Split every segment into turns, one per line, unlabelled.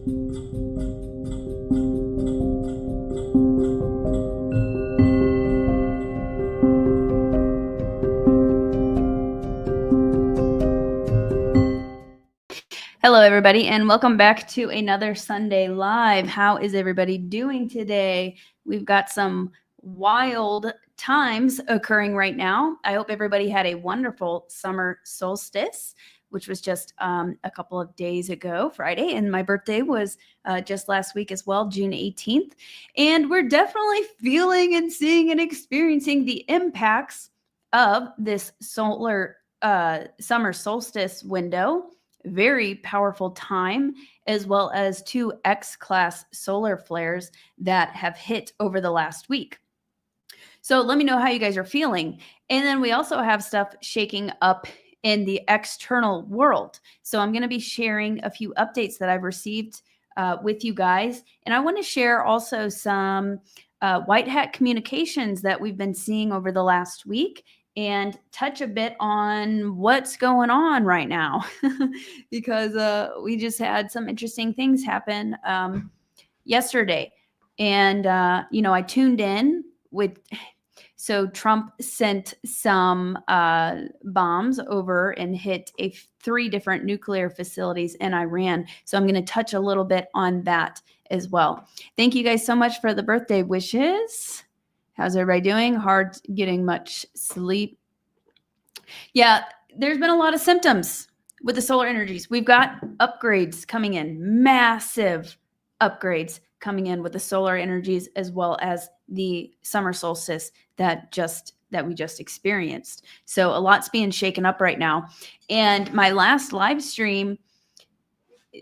Hello, everybody, and welcome back to another Sunday Live. How is everybody doing today? We've got some wild times occurring right now. I hope everybody had a wonderful summer solstice, which was just a couple of days ago, Friday, and my birthday was just last week as well, June 18th. And we're definitely feeling and seeing and experiencing the impacts of this solar summer solstice window. Very powerful time, as well as 2 X-class solar flares that have hit over the last week. So let me know how you guys are feeling. And then we also have stuff shaking up in the external world. So I'm going to be sharing a few updates that I've received with you guys. And I want to share also some white hat communications that we've been seeing over the last week, and touch a bit on what's going on right now because we just had some interesting things happen yesterday. And, I tuned in so Trump sent some bombs over and hit 3 different nuclear facilities in Iran. So I'm going to touch a little bit on that as well. Thank you guys so much for the birthday wishes. How's everybody doing? Hard getting much sleep. Yeah, there's been a lot of symptoms with the solar energies. We've got upgrades coming in, massive upgrades coming in with the solar energies, as well as the summer solstice that we just experienced. So a lot's being shaken up right now. And my last live stream,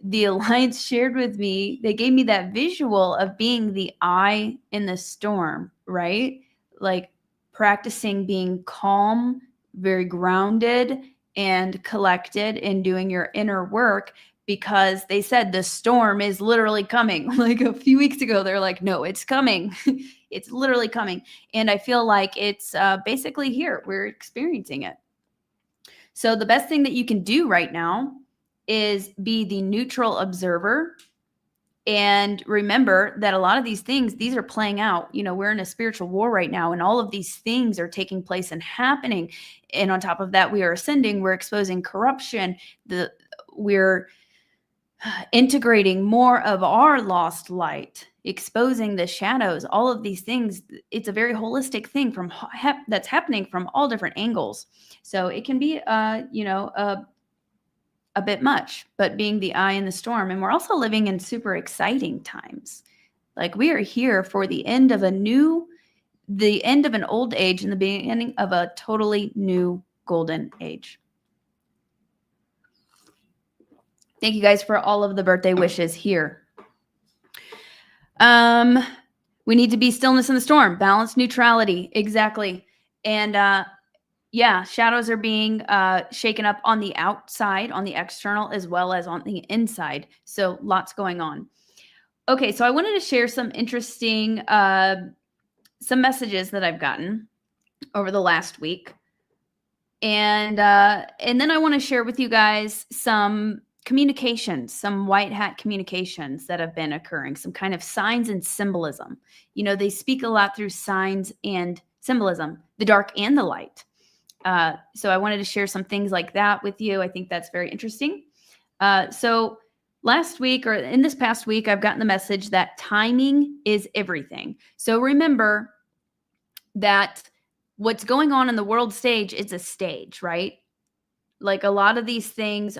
the Alliance shared with me, they gave me that visual of being the eye in the storm, right? Like practicing being calm, very grounded and collected in doing your inner work, because they said the storm is literally coming. Like a few weeks ago, they're like, no, it's coming. It's literally coming. And I feel like it's basically here. We're experiencing it. So the best thing that you can do right now is be the neutral observer. And remember that a lot of these things, these are playing out. We're in a spiritual war right now, and all of these things are taking place and happening. And on top of that, we are ascending. We're exposing corruption. We're integrating more of our lost light, exposing the shadows. All of these things, it's a very holistic thing that's happening from all different angles. So it can be, a bit much, but being the eye in the storm. And we're also living in super exciting times. Like we are here for the end of an old age and the beginning of a totally new golden age. Thank you guys for all of the birthday wishes here. We need to be stillness in the storm, balance, neutrality. Exactly. And, yeah, shadows are being shaken up on the outside, on the external, as well as on the inside. So lots going on. Okay, so I wanted to share some interesting, some messages that I've gotten over the last week. And then I want to share with you guys some communications, some white hat communications that have been occurring, some kind of signs and symbolism. They speak a lot through signs and symbolism, the dark and the light. So I wanted to share some things like that with you. I think that's very interesting. So last week, or in this past week, I've gotten the message that timing is everything. So remember that what's going on in the world stage is a stage, right? Like a lot of these things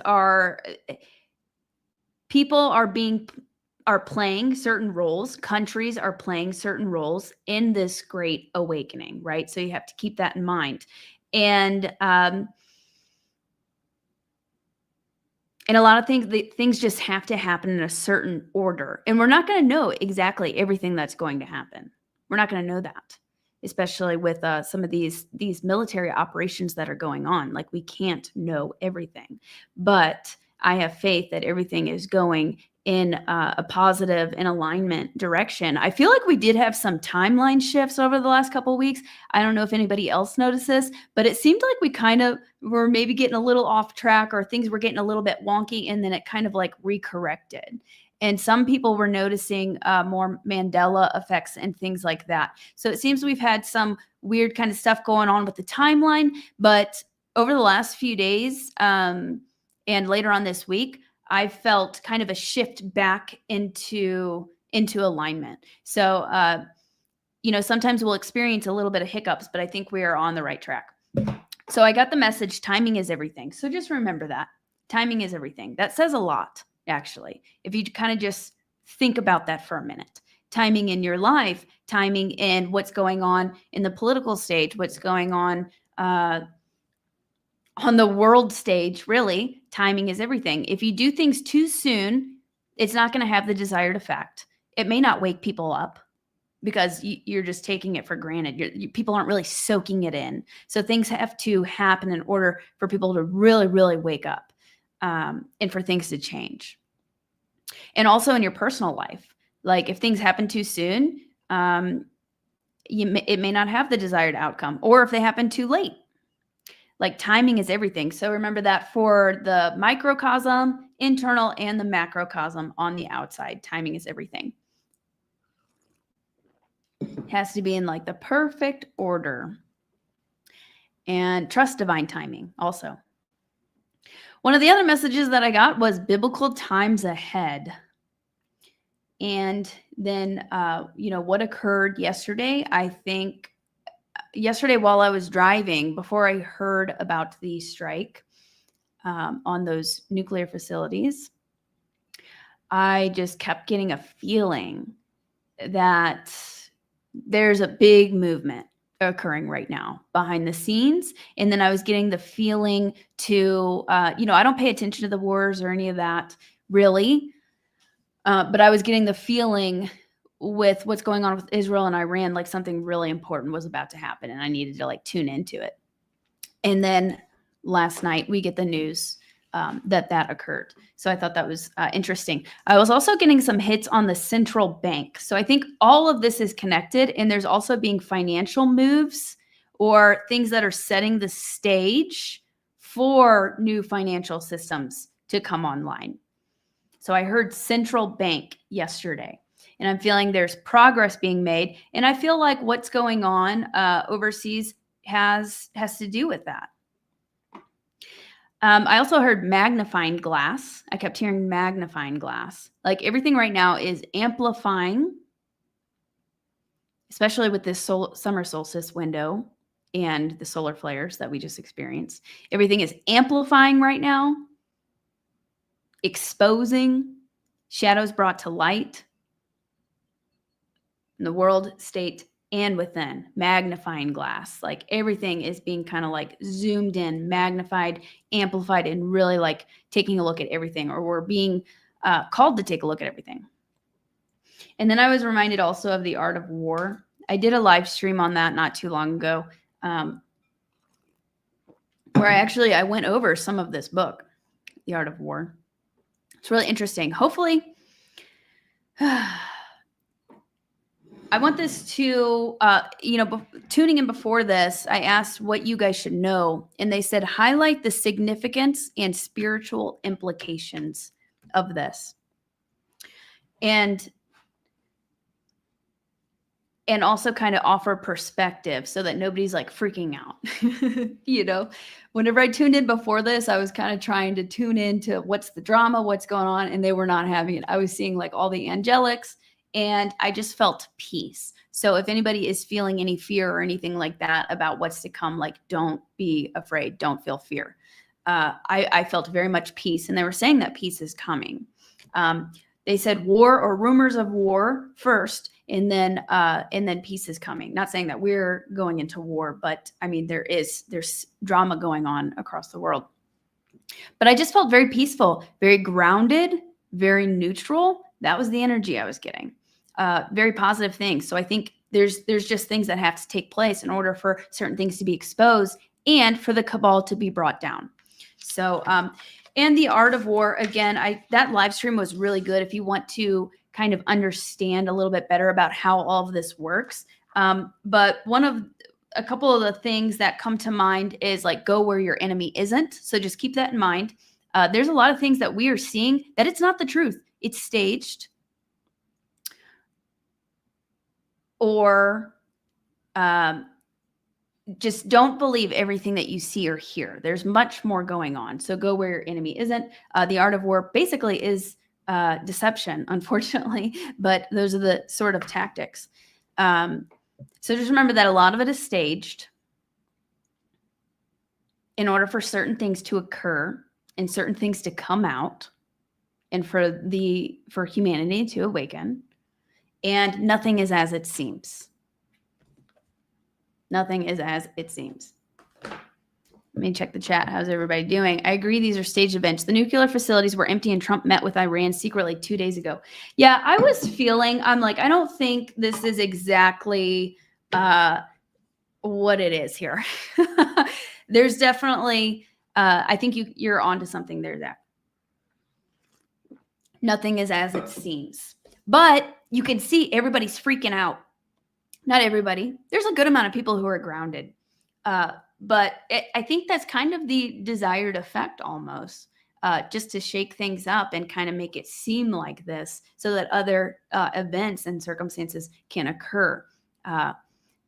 people are playing certain roles. Countries are playing certain roles in this great awakening, right? So you have to keep that in mind. And a lot of things just have to happen in a certain order. And we're not going to know exactly everything that's going to happen. We're not going to know that, especially with some of these military operations that are going on. Like we can't know everything. But I have faith that everything is going in a positive and alignment direction. I feel like we did have some timeline shifts over the last couple of weeks. I don't know if anybody else noticed this, but it seemed like we kind of were maybe getting a little off track, or things were getting a little bit wonky, and then it kind of like recorrected. And some people were noticing more Mandela effects and things like that. So it seems we've had some weird kind of stuff going on with the timeline, but over the last few days and later on this week, I felt kind of a shift back into alignment. So, sometimes we'll experience a little bit of hiccups, but I think we are on the right track. So I got the message, timing is everything. So just remember that. Timing is everything. That says a lot, actually. If you kind of just think about that for a minute. Timing in your life, timing in what's going on in the political stage, what's going on the world stage, really, timing is everything. If you do things too soon, it's not going to have the desired effect. It may not wake people up because you're just taking it for granted. People aren't really soaking it in. So things have to happen in order for people to really, really wake up and for things to change. And also in your personal life, like if things happen too soon, it may not have the desired outcome, or if they happen too late. Like timing is everything. So remember that for the microcosm, internal, and the macrocosm on the outside, timing is everything. It has to be in like the perfect order. And trust divine timing also. One of the other messages that I got was biblical times ahead. And then, what occurred yesterday, I think yesterday while I was driving, before I heard about the strike on those nuclear facilities, I just kept getting a feeling that there's a big movement occurring right now behind the scenes. And then I was getting the feeling to, I don't pay attention to the wars or any of that really. But I was getting the feeling with what's going on with Israel and Iran, like something really important was about to happen and I needed to like tune into it. And then last night we get the news that occurred. So I thought that was interesting. I was also getting some hits on the central bank. So I think all of this is connected, and there's also being financial moves or things that are setting the stage for new financial systems to come online. So I heard central bank yesterday, and I'm feeling there's progress being made. And I feel like what's going on overseas has to do with that. I also heard magnifying glass. I kept hearing magnifying glass. Like everything right now is amplifying, especially with this summer solstice window and the solar flares that we just experienced. Everything is amplifying right now, exposing, shadows brought to light in the world, state, and within, magnifying glass. Like everything is being kind of like zoomed in, magnified, amplified, and really like taking a look at everything, or we're being called to take a look at everything. And then I was reminded also of the art of war. I did a live stream on that not too long ago, where I went over some of this book, The Art of War. It's really interesting. Hopefully, I want this to, tuning in before this, I asked what you guys should know. And they said, highlight the significance and spiritual implications of this. And also kind of offer perspective so that nobody's like freaking out. Whenever I tuned in before this, I was kind of trying to tune into what's the drama, what's going on, and they were not having it. I was seeing like all the angelics, and I just felt peace. So if anybody is feeling any fear or anything like that about what's to come, like don't be afraid, don't feel fear. I felt very much peace, and they were saying that peace is coming. They said war or rumors of war first, and then peace is coming. Not saying that we're going into war, but I mean, there's drama going on across the world. But I just felt very peaceful, very grounded, very neutral. That was the energy I was getting. Very positive things. So I think there's just things that have to take place in order for certain things to be exposed and for the cabal to be brought down. So, and the art of war, again, that live stream was really good. If you want to kind of understand a little bit better about how all of this works. But a couple of the things that come to mind is like, go where your enemy isn't. So just keep that in mind. There's a lot of things that we are seeing that it's not the truth. it's staged, or just don't believe everything that you see or hear. There's much more going on. So go where your enemy isn't. The art of war basically is deception, unfortunately, but those are the sort of tactics. So just remember that a lot of it is staged in order for certain things to occur and certain things to come out and for humanity to awaken. And nothing is as it seems. Nothing is as it seems. Let me check the chat. How's everybody doing? I agree. These are staged events. The nuclear facilities were empty and Trump met with Iran secretly 2 days ago. Yeah, I was feeling, I'm like, I don't think this is exactly what it is here. There's definitely, I think you're onto something there, Zach. Nothing is as it seems. But you can see everybody's freaking out. Not everybody. There's a good amount of people who are grounded. But I think that's kind of the desired effect almost, just to shake things up and kind of make it seem like this so that other events and circumstances can occur.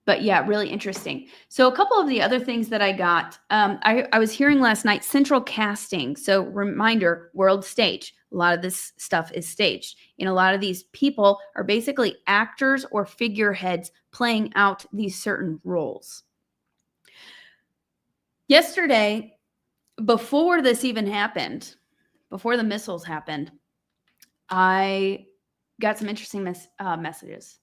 But yeah, really interesting. So a couple of the other things that I got, I was hearing last night, central casting. So reminder, world stage. A lot of this stuff is staged. And a lot of these people are basically actors or figureheads playing out these certain roles. Yesterday, before this even happened, before the missiles happened, I got some interesting messages.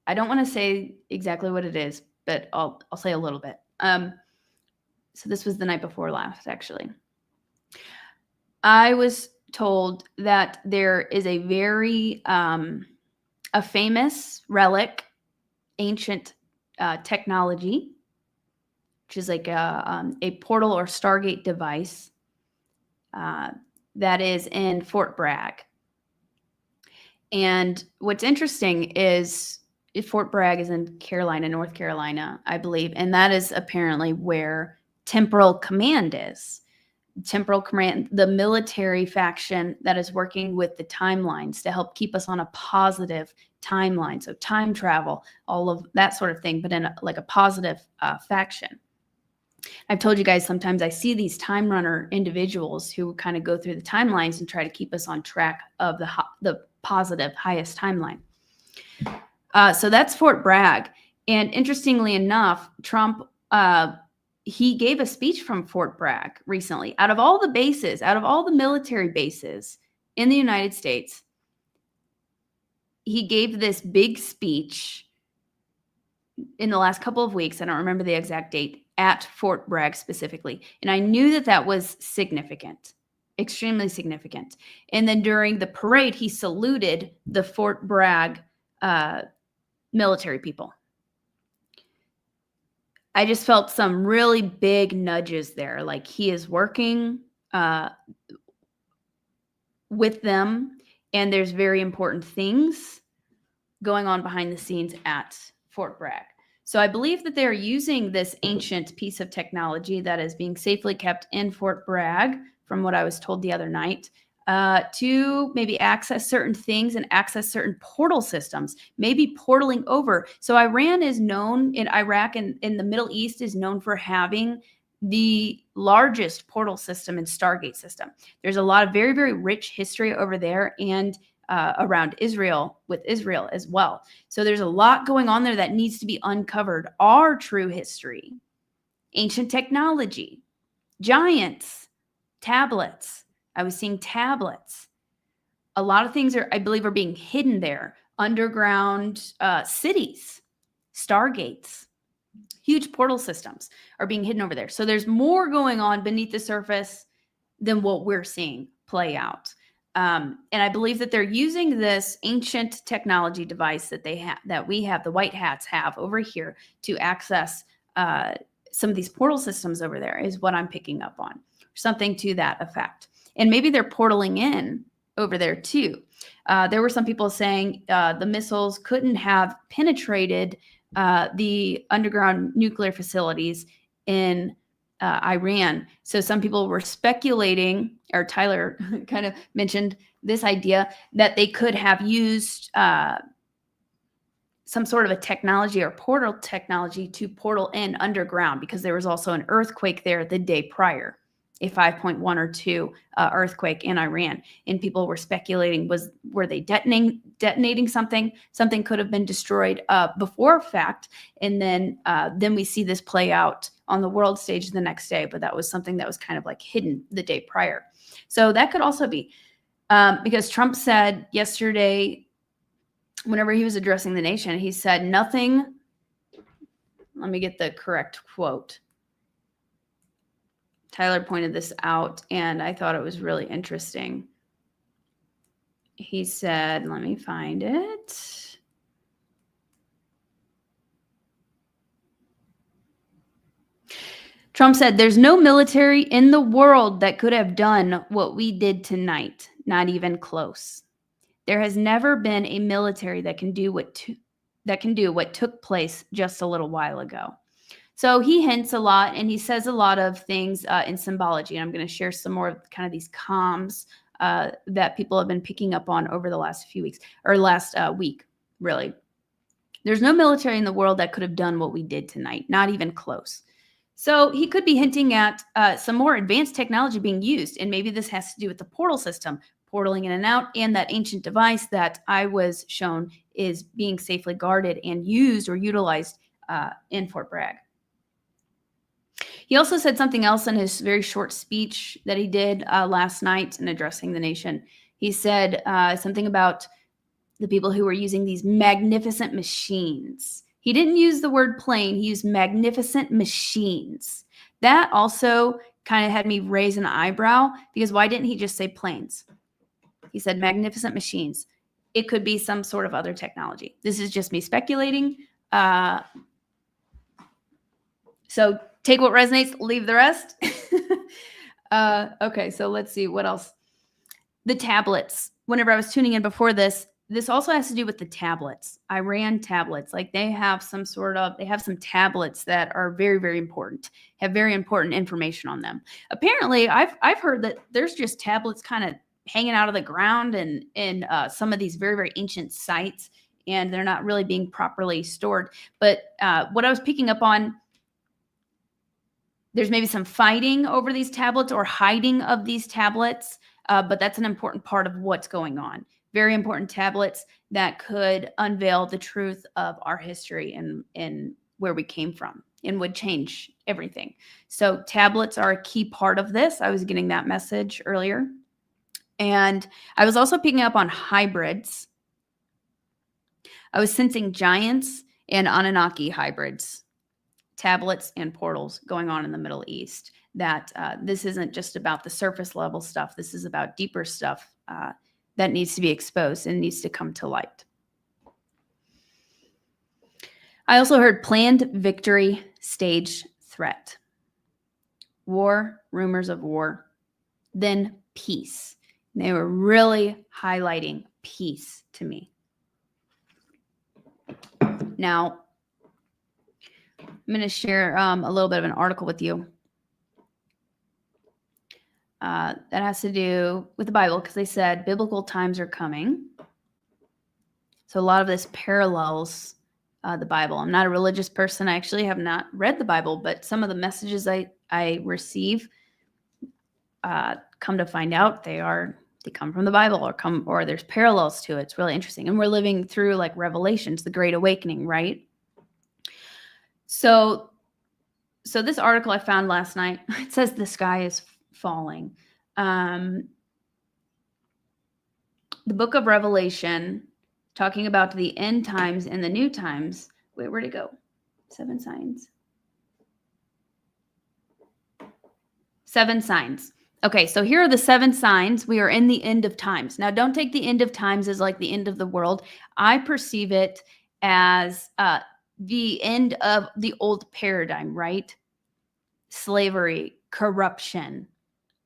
I don't want to say exactly what it is, but I'll say a little bit. So this was the night before last, actually. I was told that there is a very a famous relic, ancient technology, which is like a portal or Stargate device that is in Fort Bragg. And what's interesting is Fort Bragg is in North Carolina, I believe. And that is apparently where Temporal Command is. Temporal Command, the military faction that is working with the timelines to help keep us on a positive timeline. So time travel, all of that sort of thing, but in a positive faction. I've told you guys, sometimes I see these time runner individuals who kind of go through the timelines and try to keep us on track of the positive highest timeline. So that's Fort Bragg. And interestingly enough, Trump, he gave a speech from Fort Bragg recently. Out of all the bases, out of all the military bases in the United States, he gave this big speech in the last couple of weeks. I don't remember the exact date, at Fort Bragg specifically. And I knew that that was significant, extremely significant. And then during the parade, he saluted the Fort Bragg military people. I just felt some really big nudges there. Like he is working with them, and there's very important things going on behind the scenes at Fort Bragg. So I believe that they're using this ancient piece of technology that is being safely kept in Fort Bragg, from what I was told the other night, to maybe access certain things and access certain portal systems, maybe portaling over. So Iran is known, in Iraq and in the Middle East is known for having the largest portal system and Stargate system. There's a lot of very, very rich history over there, and around Israel, with Israel as well. So there's a lot going on there that needs to be uncovered. Our true history, ancient technology, giants, tablets. I was seeing tablets. A lot of things I believe are being hidden there. Underground cities, stargates, huge portal systems are being hidden over there. So there's more going on beneath the surface than what we're seeing play out. And I believe that they're using this ancient technology device that we have, the white hats have over here, to access some of these portal systems over there, is what I'm picking up on. Something to that effect. And maybe they're portaling in over there too. There were some people saying the missiles couldn't have penetrated the underground nuclear facilities in Iran. So some people were speculating, or Tyler kind of mentioned this idea that they could have used some sort of a technology or portal technology to portal in underground, because there was also an earthquake there the day prior, a 5.1 or 2 earthquake in Iran. And people were speculating, were they detonating something? Something could have been destroyed before fact. And then we see this play out on the world stage the next day. But that was something that was kind of like hidden the day prior. So that could also be because Trump said yesterday, whenever he was addressing the nation, he said nothing. Let me get the correct quote. Tyler pointed this out, and I thought it was really interesting. He said, let me find it. Trump said, there's no military in the world that could have done what we did tonight, not even close. There has never been a military that can do what took place just a little while ago. So he hints a lot, and he says a lot of things in symbology. And I'm going to share some more of kind of these comms that people have been picking up on over the last few weeks, or last week, really. There's no military in the world that could have done what we did tonight, not even close. So he could be hinting at some more advanced technology being used. And maybe this has to do with the portal system, portaling in and out, and that ancient device that I was shown is being safely guarded and used or utilized in Fort Bragg. He also said something else in his very short speech that he did last night in addressing the nation. He said something about the people who were using these magnificent machines. He didn't use the word plane. He used magnificent machines. That also kind of had me raise an eyebrow, because why didn't he just say planes? He said magnificent machines. It could be some sort of other technology. This is just me speculating. So take what resonates, leave the rest. Okay, so let's see what else. The tablets. Whenever I was tuning in before this also has to do with the tablets. Iran tablets. Like they have some tablets that are very, very important, have very important information on them. Apparently, I've heard that there's just tablets kind of hanging out of the ground and in some of these very, very ancient sites, and they're not really being properly stored. But what I was picking up on, there's maybe some fighting over these tablets or hiding of these tablets, but that's an important part of what's going on. Very important tablets that could unveil the truth of our history and where we came from, and would change everything. So tablets are a key part of this. I was getting that message earlier. And I was also picking up on hybrids. I was sensing giants and Anunnaki hybrids, tablets and portals going on in the Middle East. That this isn't just about the surface level stuff. This is about deeper stuff that needs to be exposed and needs to come to light. I also heard planned victory, stage threat, war, rumors of war, then peace. And they were really highlighting peace to me. Now, I'm going to share a little bit of an article with you that has to do with the Bible, because they said biblical times are coming. So a lot of this parallels the Bible. I'm not a religious person. I actually have not read the Bible, but some of the messages I receive, come to find out they come from the Bible, or there's parallels to it. It's really interesting. And we're living through like Revelations, the Great Awakening, right? So this article I found last night, it says the sky is falling. The book of Revelation, talking about the end times and the new times. Wait, where'd it go? 7 signs. 7 signs. Okay, so here are the 7 signs. We are in the end of times. Now, don't take the end of times as like the end of the world. I perceive it as the end of the old paradigm, right? Slavery, corruption,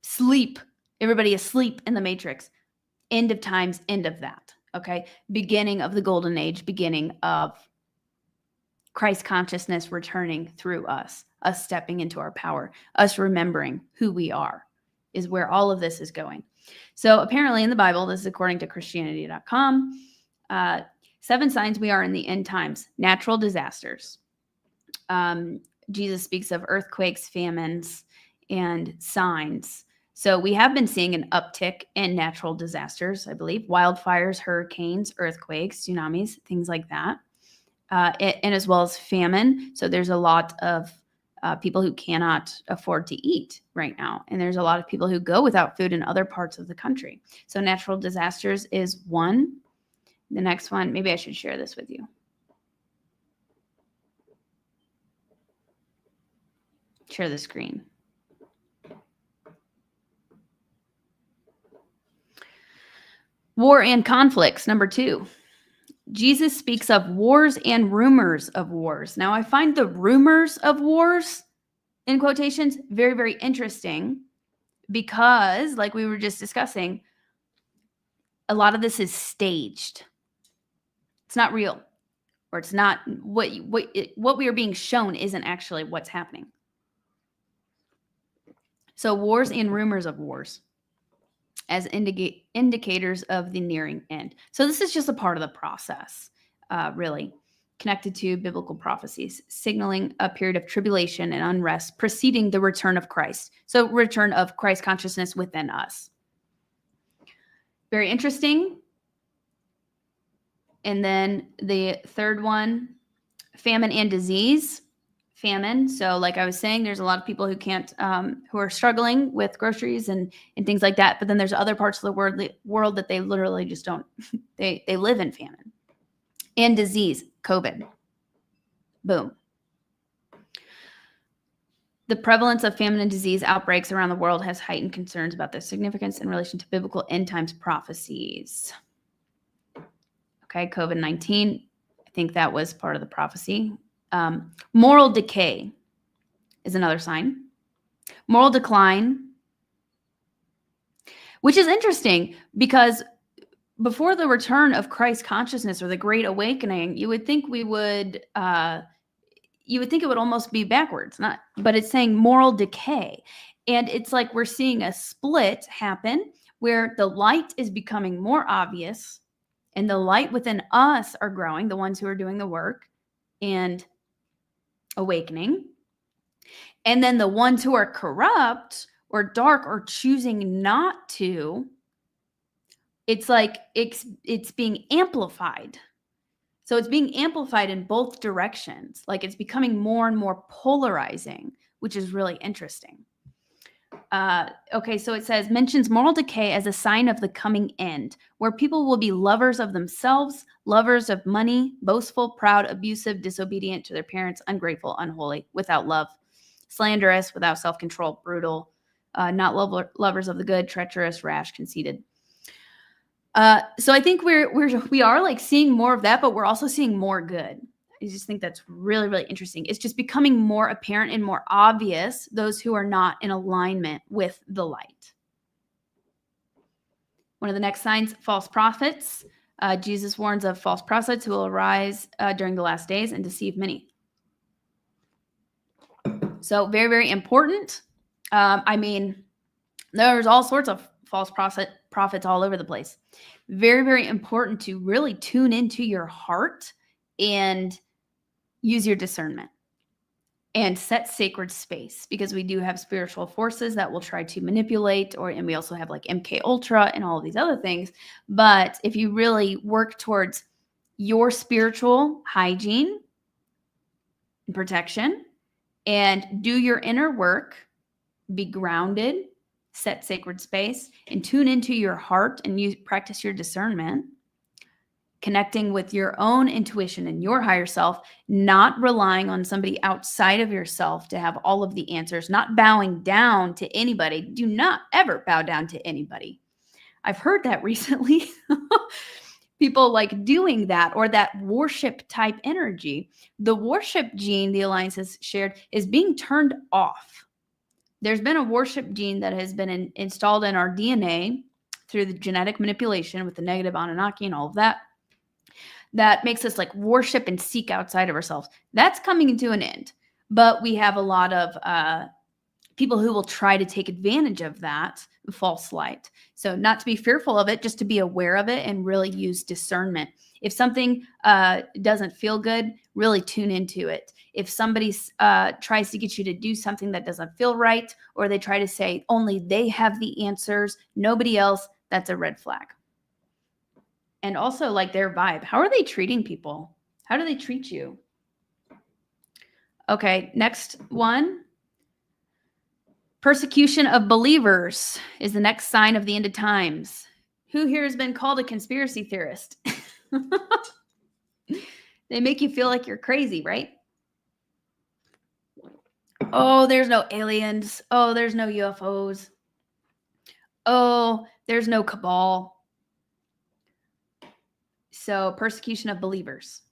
sleep. Everybody asleep in the matrix. End of times, end of that. Okay, beginning of the golden age, beginning of Christ consciousness returning through us stepping into our power, us remembering who we are is where all of this is going. So apparently in the Bible, this is according to Christianity.com, 7 signs we are in the end times: natural disasters. Jesus speaks of earthquakes, famines, and signs. So we have been seeing an uptick in natural disasters, I believe: wildfires, hurricanes, earthquakes, tsunamis, things like that. And as well as famine. So there's a lot of people who cannot afford to eat right now. And there's a lot of people who go without food in other parts of the country. So natural disasters is one. The next one, maybe I should share this with you. Share the screen. War and conflicts, number 2. Jesus speaks of wars and rumors of wars. Now, I find the rumors of wars, in quotations, very, very interesting because, like we were just discussing, a lot of this is staged. It's not real, or it's not what we are being shown isn't actually what's happening. So wars and rumors of wars as indicators of the nearing end. So this is just a part of the process, really, connected to biblical prophecies, signaling a period of tribulation and unrest preceding the return of Christ. So return of Christ consciousness within us. Very interesting. And then the third one, famine and disease. Famine. So like I was saying, there's a lot of people who can't, who are struggling with groceries and things like that. But then there's other parts of the world that they literally just don't, they live in famine. And disease, COVID. Boom. The prevalence of famine and disease outbreaks around the world has heightened concerns about their significance in relation to biblical end times prophecies. Okay, COVID-19, I think that was part of the prophecy. Moral decay is another sign. Moral decline, which is interesting because before the return of Christ consciousness or the Great Awakening, you would think it would almost be backwards, but it's saying moral decay. And it's like we're seeing a split happen where the light is becoming more obvious and the light within us are growing, the ones who are doing the work and awakening. And then the ones who are corrupt or dark or choosing not to, it's like it's being amplified. So it's being amplified in both directions. Like it's becoming more and more polarizing, which is really interesting. Okay, so it says, mentions moral decay as a sign of the coming end, where people will be lovers of themselves, lovers of money, boastful, proud, abusive, disobedient to their parents, ungrateful, unholy, without love, slanderous, without self-control, brutal, not lovers of the good, treacherous, rash, conceited. So I think we are like seeing more of that, but we're also seeing more good. I just think that's really, really interesting. It's just becoming more apparent and more obvious, those who are not in alignment with the light. One of the next signs, false prophets. Jesus warns of false prophets who will arise during the last days and deceive many. So very, very important. I mean, there's all sorts of false prophets all over the place. Very, very important to really tune into your heart and use your discernment and set sacred space, because we do have spiritual forces that will try to manipulate, and we also have like MK Ultra and all of these other things. But if you really work towards your spiritual hygiene and protection and do your inner work, be grounded, set sacred space, and tune into your heart and practice your discernment, connecting with your own intuition and your higher self, not relying on somebody outside of yourself to have all of the answers, not bowing down to anybody. Do not ever bow down to anybody. I've heard that recently. People like doing that, or that worship type energy. The worship gene the Alliance has shared is being turned off. There's been a worship gene that has been installed in our DNA through the genetic manipulation with the negative Anunnaki and all of that. that makes us like worship and seek outside of ourselves. That's coming to an end. But we have a lot of people who will try to take advantage of that false light. So not to be fearful of it, just to be aware of it and really use discernment. If something doesn't feel good, really tune into it. If somebody tries to get you to do something that doesn't feel right, or they try to say only they have the answers, nobody else, that's a red flag. And also like their vibe. How are they treating people? How do they treat you? Okay, next one. Persecution of believers is the next sign of the end of times. Who here has been called a conspiracy theorist? They make you feel like you're crazy, right? Oh, there's no aliens. Oh, there's no UFOs. Oh, there's no cabal. So persecution of believers.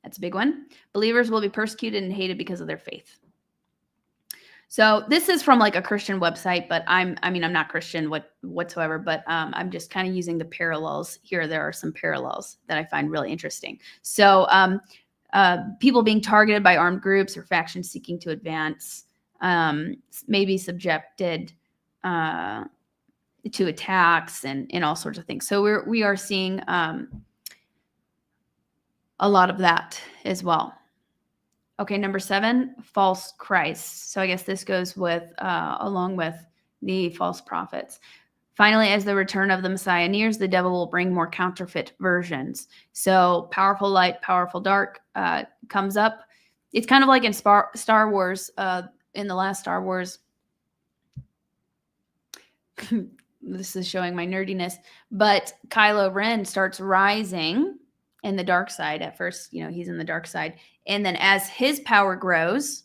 That's a big one. Believers will be persecuted and hated because of their faith. So this is from like a Christian website, but I'm not Christian whatsoever, but I'm just kind of using the parallels here. There are some parallels that I find really interesting. So people being targeted by armed groups or factions seeking to advance may be subjected to attacks and all sorts of things. So we are seeing a lot of that as well. Okay, number 7, false Christ. So I guess this goes with along with the false prophets. Finally, as the return of the Messiah nears, the devil will bring more counterfeit versions. So powerful light, powerful dark comes up. It's kind of like in Star Wars, in the last Star Wars. This is showing my nerdiness. But Kylo Ren starts rising in the dark side. At first, he's in the dark side. And then as his power grows,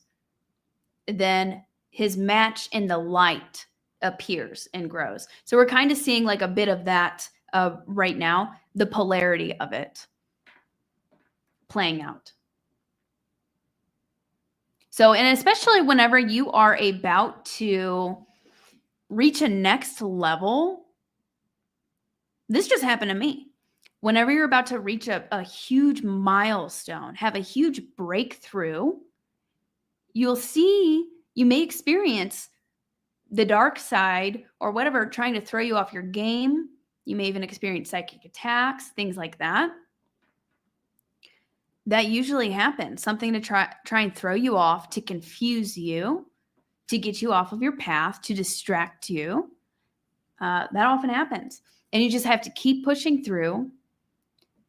then his match in the light appears and grows. So we're kind of seeing like a bit of that right now, the polarity of it playing out. So, and especially whenever you are about to reach a next level, this just happened to me. Whenever you're about to reach a huge milestone, have a huge breakthrough, you may experience the dark side or whatever trying to throw you off your game. You may even experience psychic attacks, things like that. That usually happens. Something to try and throw you off, to confuse you, to get you off of your path, to distract you. That often happens. And you just have to keep pushing through.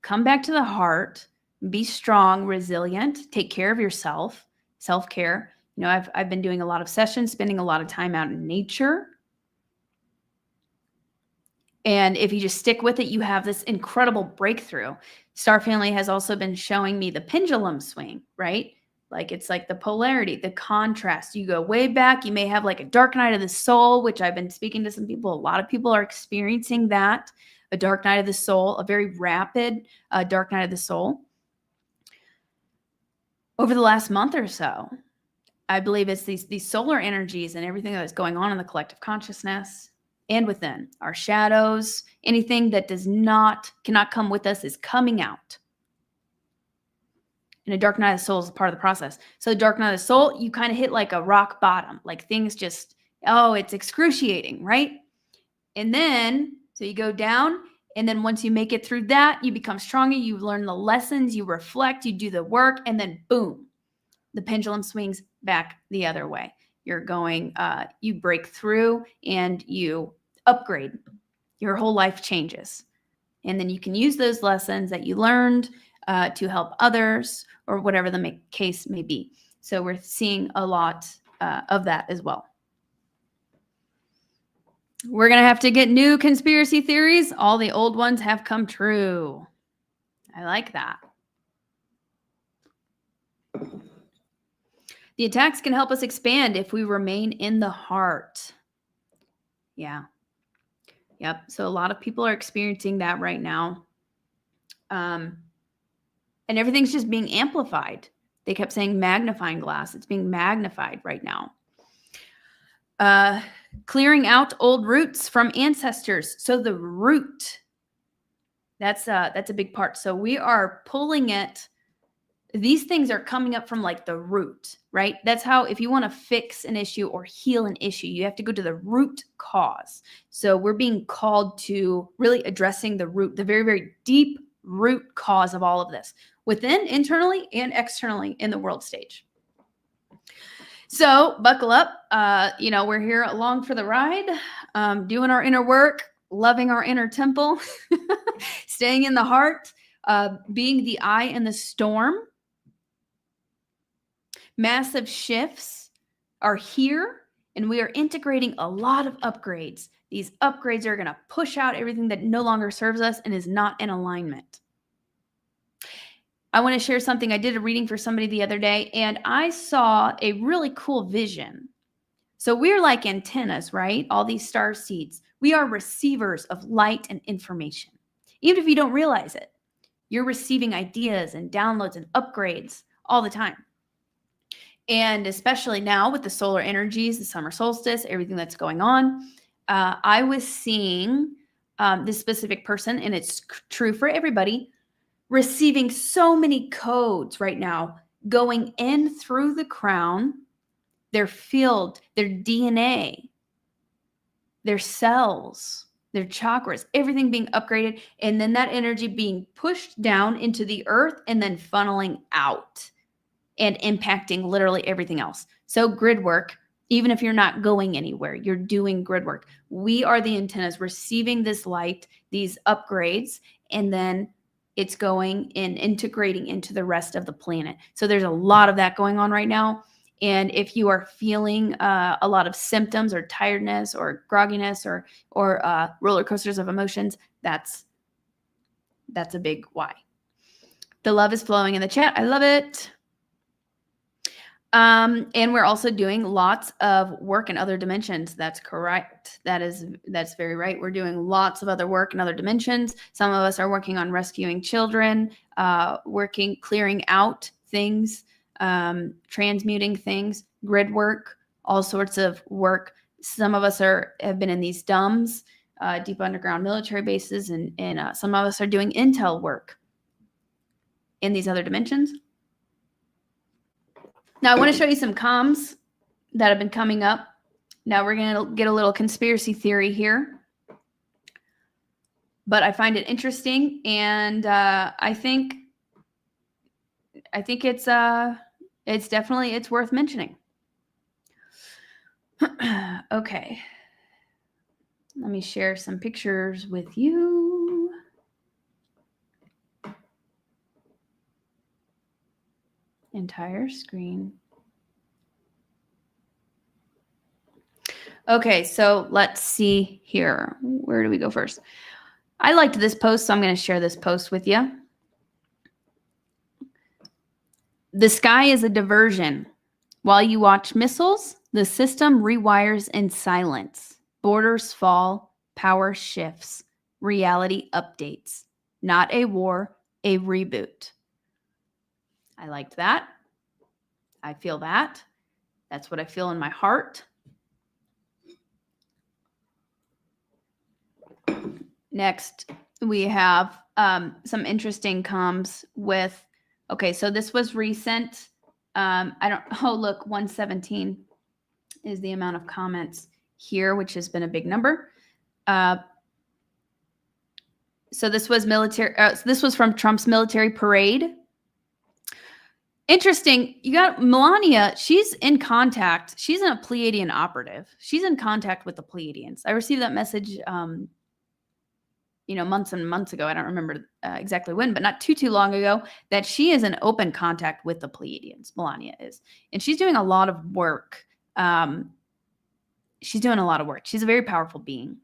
Come back to the heart, be strong, resilient, take care of yourself, self-care. I've been doing a lot of sessions, spending a lot of time out in nature. And if you just stick with it, you have this incredible breakthrough. Star Family has also been showing me the pendulum swing, right? Like it's like the polarity, the contrast. You go way back, you may have like a dark night of the soul, which I've been speaking to some people. A lot of people are experiencing that. A dark night of the soul, a very rapid dark night of the soul. Over the last month or so, I believe it's these solar energies and everything that's going on in the collective consciousness and within our shadows. Anything that cannot come with us is coming out. And a dark night of the soul is a part of the process. So the dark night of the soul, you kind of hit like a rock bottom, like things just, it's excruciating, right? And then, so you go down, and then once you make it through that, you become stronger, you learn the lessons, you reflect, you do the work, and then boom, the pendulum swings back the other way. You're going, you break through and you upgrade. Your whole life changes. And then you can use those lessons that you learned to help others or whatever the case may be. So we're seeing a lot of that as well. We're going to have to get new conspiracy theories. All the old ones have come true. I like that. The attacks can help us expand if we remain in the heart. Yeah. Yep. So a lot of people are experiencing that right now. And everything's just being amplified. They kept saying magnifying glass. It's being magnified right now. Clearing out old roots from ancestors. So the root That's a big part. So we are pulling it. These things are coming up from like the root, right? That's how, if you want to fix an issue or heal an issue, you have to go to the root cause. So we're being called to really addressing the root, the very, very deep root cause of all of this, within, internally, and externally in the world stage. So buckle up. We're here along for the ride, doing our inner work, loving our inner temple, staying in the heart, being the eye in the storm. Massive shifts are here, and we are integrating a lot of upgrades. These upgrades are going to push out everything that no longer serves us and is not in alignment. I want to share something. I did a reading for somebody the other day, and I saw a really cool vision. So we're like antennas, right? All these star seeds. We are receivers of light and information. Even if you don't realize it, you're receiving ideas and downloads and upgrades all the time. And especially now with the solar energies, the summer solstice, everything that's going on, I was seeing this specific person, and it's true for everybody, receiving so many codes right now going in through the crown, their field, their DNA, their cells, their chakras, everything being upgraded, and then that energy being pushed down into the earth and then funneling out and impacting literally everything else. So grid work, even if you're not going anywhere, you're doing grid work. We are the antennas receiving this light, these upgrades, and then it's going and integrating into the rest of the planet. So there's a lot of that going on right now. And if you are feeling a lot of symptoms or tiredness or grogginess or roller coasters of emotions, that's a big why. The love is flowing in the chat. I love it. And we're also doing lots of work in other dimensions. That's correct. That's very right. We're doing lots of other work in other dimensions. Some of us are working on rescuing children, clearing out things, transmuting things, grid work, all sorts of work. Some of us have been in these DUMBs, deep underground military bases, and some of us are doing intel work in these other dimensions. Now, I want to show you some comms that have been coming up. Now, we're going to get a little conspiracy theory here. But I find it interesting, and I think it's definitely worth mentioning. Okay. Let me share some pictures with you. Entire screen. Okay, so let's see here. Where do we go first? I liked this post, so I'm going to share this post with you. The sky is a diversion. While you watch missiles, the system rewires in silence. Borders fall, power shifts, reality updates. Not a war, a reboot. I liked that. I feel that. That's what I feel in my heart. Next, we have some interesting comms with, okay, so this was recent. Oh, look, 117 is the amount of comments here, which has been a big number. So this was military. This was from Trump's military parade. Interesting. You got Melania. She's in contact. She's a Pleiadian operative. She's in contact with the Pleiadians. I received that message, months and months ago. I don't remember exactly when, but not too long ago, that she is in open contact with the Pleiadians. Melania is, and she's doing a lot of work. She's doing a lot of work. She's a very powerful being.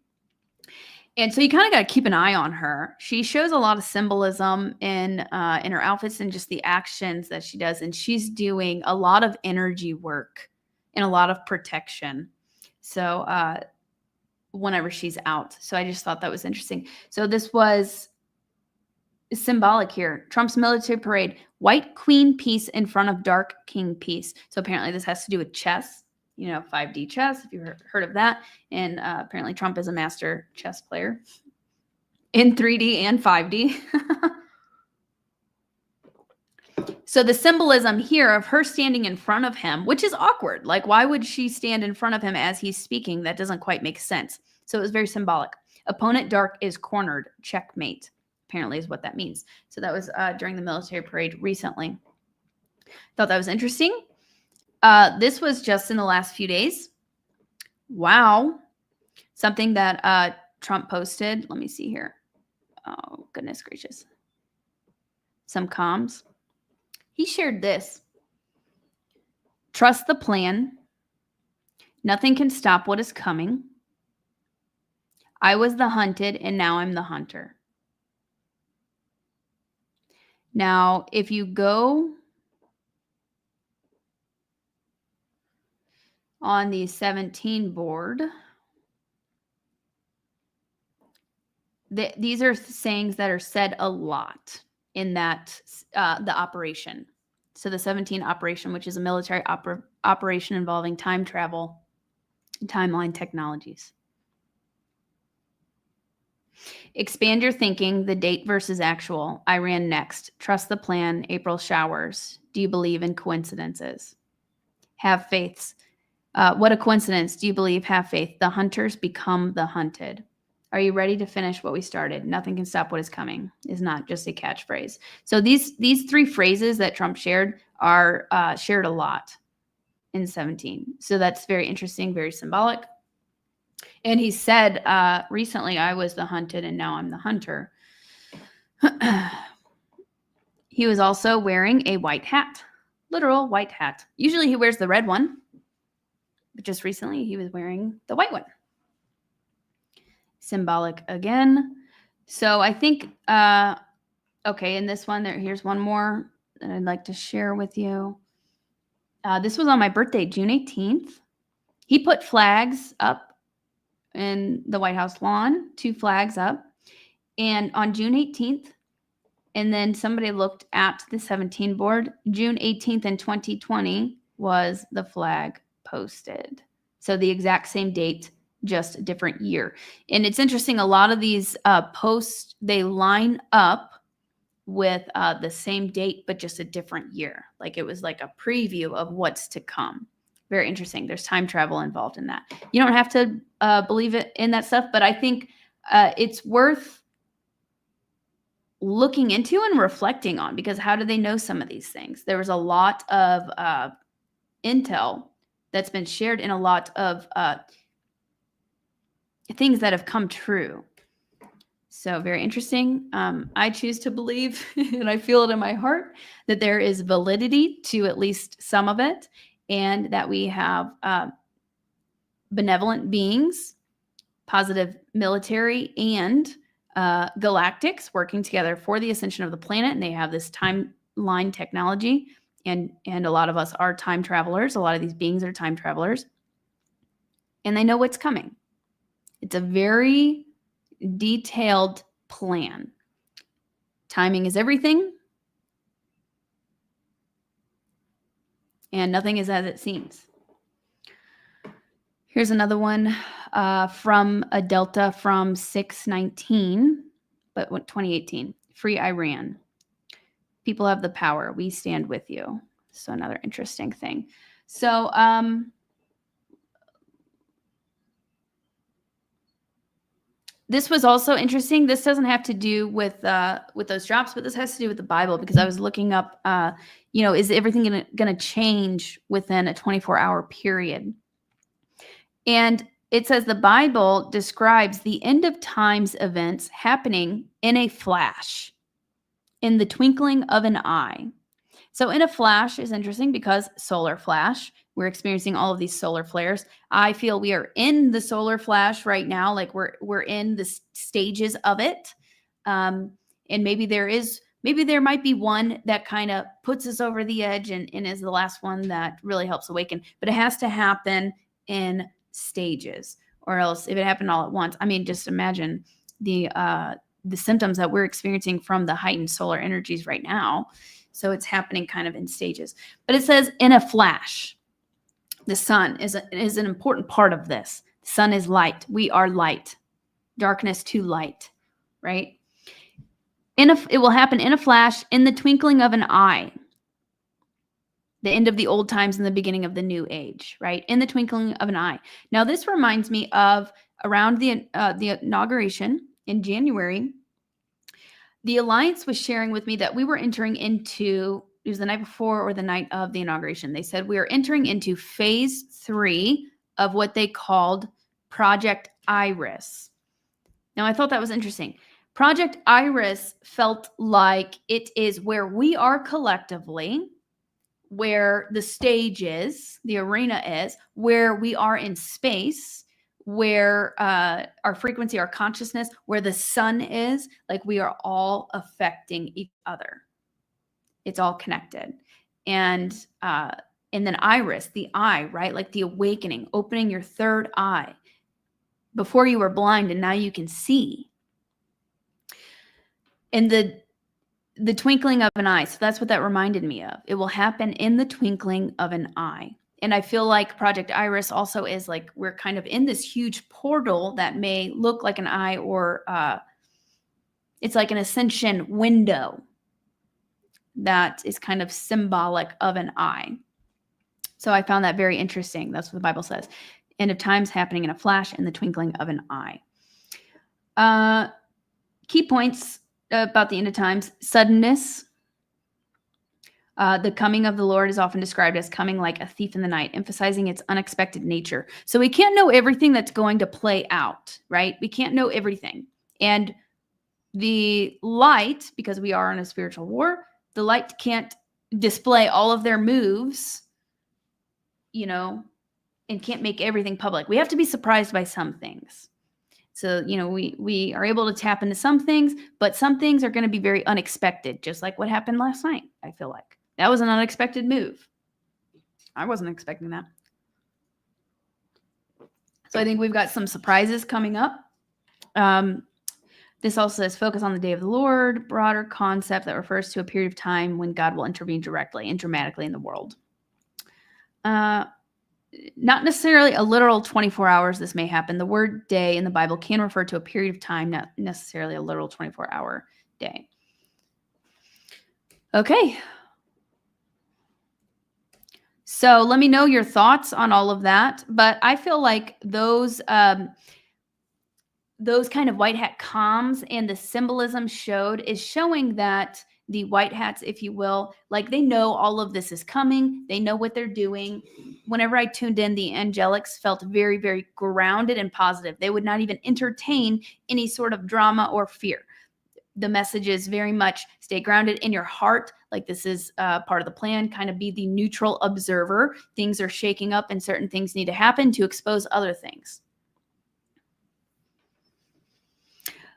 And so you kind of got to keep an eye on her. She shows a lot of symbolism in her outfits and just the actions that she does. And she's doing a lot of energy work and a lot of protection. So whenever she's out. So I just thought that was interesting. So this was symbolic here. Trump's military parade, white queen piece in front of dark king piece. So apparently this has to do with chess. 5D chess, if you've heard of that. And apparently Trump is a master chess player. in 3D and 5D. So the symbolism here of her standing in front of him, which is awkward. Like, why would she stand in front of him as he's speaking? That doesn't quite make sense. So it was very symbolic. Opponent dark is cornered. Checkmate, apparently, is what that means. So that was during the military parade recently. Thought that was interesting. This was just in the last few days. Wow. Something that Trump posted. Let me see here. Oh, goodness gracious. Some comms. He shared this. Trust the plan. Nothing can stop what is coming. I was the hunted and now I'm the hunter. Now, if you go on the 17 board, these are sayings that are said a lot in that the operation. So the 17 operation, which is a military operation involving time travel and timeline technologies. Expand your thinking, the date versus actual. I ran next. Trust the plan, April showers. Do you believe in coincidences? Have faiths. What a coincidence. Do you believe? Have faith. The hunters become the hunted. Are you ready to finish what we started? Nothing can stop what is coming is not just a catchphrase. So these three phrases that Trump shared are shared a lot in 17. So that's very interesting, very symbolic. And he said recently, I was the hunted and now I'm the hunter. He was also wearing a white hat, literal white hat. Usually he wears the red one, but just recently he was wearing the white one. Symbolic again. So I think, okay, in this one, here's one more that I'd like to share with you. This was on my birthday, June 18th. He put flags up in the White House lawn, 2 flags up. And on June 18th, and then somebody looked at the 17 board, June 18th in 2020 was the flag posted. So the exact same date, just a different year. And it's interesting, a lot of these posts, they line up with the same date, but just a different year. Like it was like a preview of what's to come. Very interesting. There's time travel involved in that. You don't have to believe it in that stuff, but I think it's worth looking into and reflecting on, because how do they know some of these things? There was a lot of intel that's been shared in a lot of things that have come true. So very interesting. I choose to believe, and I feel it in my heart, that there is validity to at least some of it, and that we have benevolent beings, positive military, and galactics working together for the ascension of the planet. And they have this timeline technology, and a lot of us are time travelers. A lot of these beings are time travelers, and they know what's coming. It's a very detailed plan. Timing is everything, and nothing is as it seems. Here's another one from a Delta from 6/19, but 2018. Free Iran. People have the power. We stand with you. So another interesting thing. So this was also interesting. This doesn't have to do with those drops, but this has to do with the Bible, because I was looking up, is everything going to change within a 24-hour period? And it says the Bible describes the end of times events happening in a flash, in the twinkling of an eye. So in a flash is interesting because solar flash, we're experiencing all of these solar flares. I feel we are in the solar flash right now, like we're in the stages of it. And maybe there might be one that kind of puts us over the edge and is the last one that really helps awaken. But it has to happen in stages, or else if it happened all at once, I mean, just imagine the symptoms that we're experiencing from the heightened solar energies right now. So it's happening kind of in stages. But it says in a flash. The sun is an important part of this. The sun is light. We are light. Darkness to light. right? It will happen in a flash, in the twinkling of an eye. The end of the old times and the beginning of the new age, right? In the twinkling of an eye. Now, this reminds me of around the inauguration in January. The Alliance was sharing with me that we were entering into, it was the night before or the night of the inauguration. They said we are entering into phase 3 of what they called Project Iris. Now, I thought that was interesting. Project Iris felt like it is where we are collectively, where the stage is, the arena is, where we are in space, where our frequency, our consciousness, where the sun is, like we are all affecting each other. It's all connected. And then Iris, the eye, right? Like the awakening, opening your third eye. Before you were blind and now you can see. And the twinkling of an eye. So that's what that reminded me of. It will happen in the twinkling of an eye. And I feel like Project Iris also is like we're kind of in this huge portal that may look like an eye, or it's like an ascension window that is kind of symbolic of an eye. So I found that very interesting. That's what the Bible says. End of times happening in a flash, in the twinkling of an eye. Key points about the end of times: suddenness. The coming of the Lord is often described as coming like a thief in the night, emphasizing its unexpected nature. So we can't know everything that's going to play out, right? We can't know everything. And the light, because we are in a spiritual war, the light can't display all of their moves, and can't make everything public. We have to be surprised by some things. So, we are able to tap into some things, but some things are going to be very unexpected, just like what happened last night, I feel like. That was an unexpected move. I wasn't expecting that. So I think we've got some surprises coming up. This also says focus on the day of the Lord, broader concept that refers to a period of time when God will intervene directly and dramatically in the world. Not necessarily a literal 24 hours this may happen. The word day in the Bible can refer to a period of time, not necessarily a literal 24-hour day. Okay. So let me know your thoughts on all of that. But I feel like those kind of white hat comms and the symbolism is showing that the white hats, if you will, like they know all of this is coming. They know what they're doing. Whenever I tuned in, the angelics felt very, very grounded and positive. They would not even entertain any sort of drama or fear. The message is very much stay grounded in your heart. Like this is part of the plan, kind of be the neutral observer. Things are shaking up and certain things need to happen to expose other things.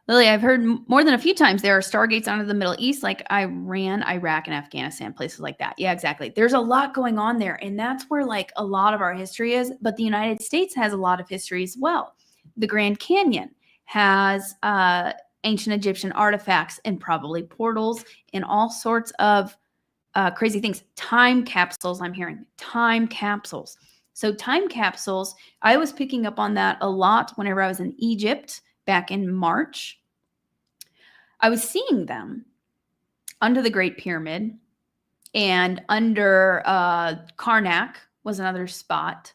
Lily, I've heard more than a few times there are stargates onto the Middle East, like Iran, Iraq, and Afghanistan, places like that. Yeah, exactly. There's a lot going on there, and that's where like a lot of our history is, but the United States has a lot of history as well. The Grand Canyon has ancient Egyptian artifacts and probably portals and all sorts of crazy things. Time capsules, I'm hearing. Time capsules. So time capsules, I was picking up on that a lot whenever I was in Egypt back in March. I was seeing them under the Great Pyramid, and under Karnak was another spot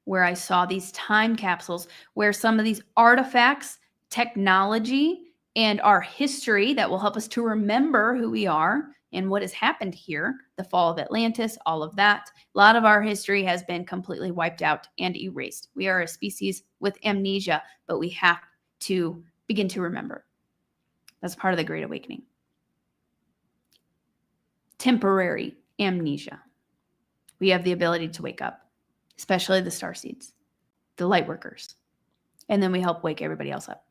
where I saw these time capsules where some of these artifacts, technology, and our history that will help us to remember who we are and what has happened here, the fall of Atlantis, all of that. A lot of our history has been completely wiped out and erased. We are a species with amnesia, but we have to begin to remember. That's part of the Great Awakening. Temporary amnesia. We have the ability to wake up, especially the starseeds, the light workers. And then we help wake everybody else up.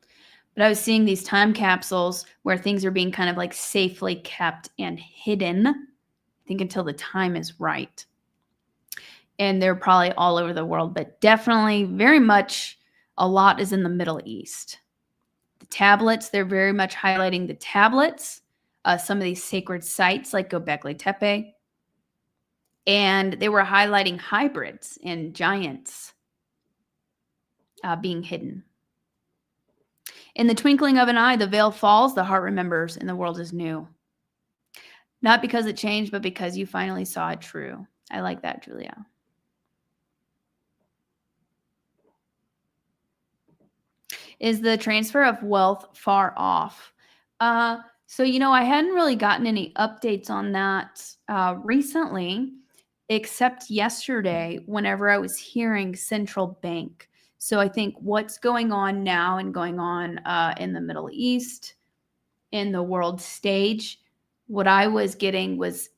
But I was seeing these time capsules where things are being kind of like safely kept and hidden, I think until the time is right. And they're probably all over the world, but definitely very much a lot is in the Middle East. The tablets, they're very much highlighting the tablets, some of these sacred sites like Göbekli Tepe. And they were highlighting hybrids and giants being hidden. In the twinkling of an eye, the veil falls, the heart remembers, and the world is new. Not because it changed, but because you finally saw it true. I like that, Julia. Is the transfer of wealth far off? So, I hadn't really gotten any updates on that recently, except yesterday whenever I was hearing central bank. So I think what's going on now and going on in the Middle East, in the world stage, what I was getting was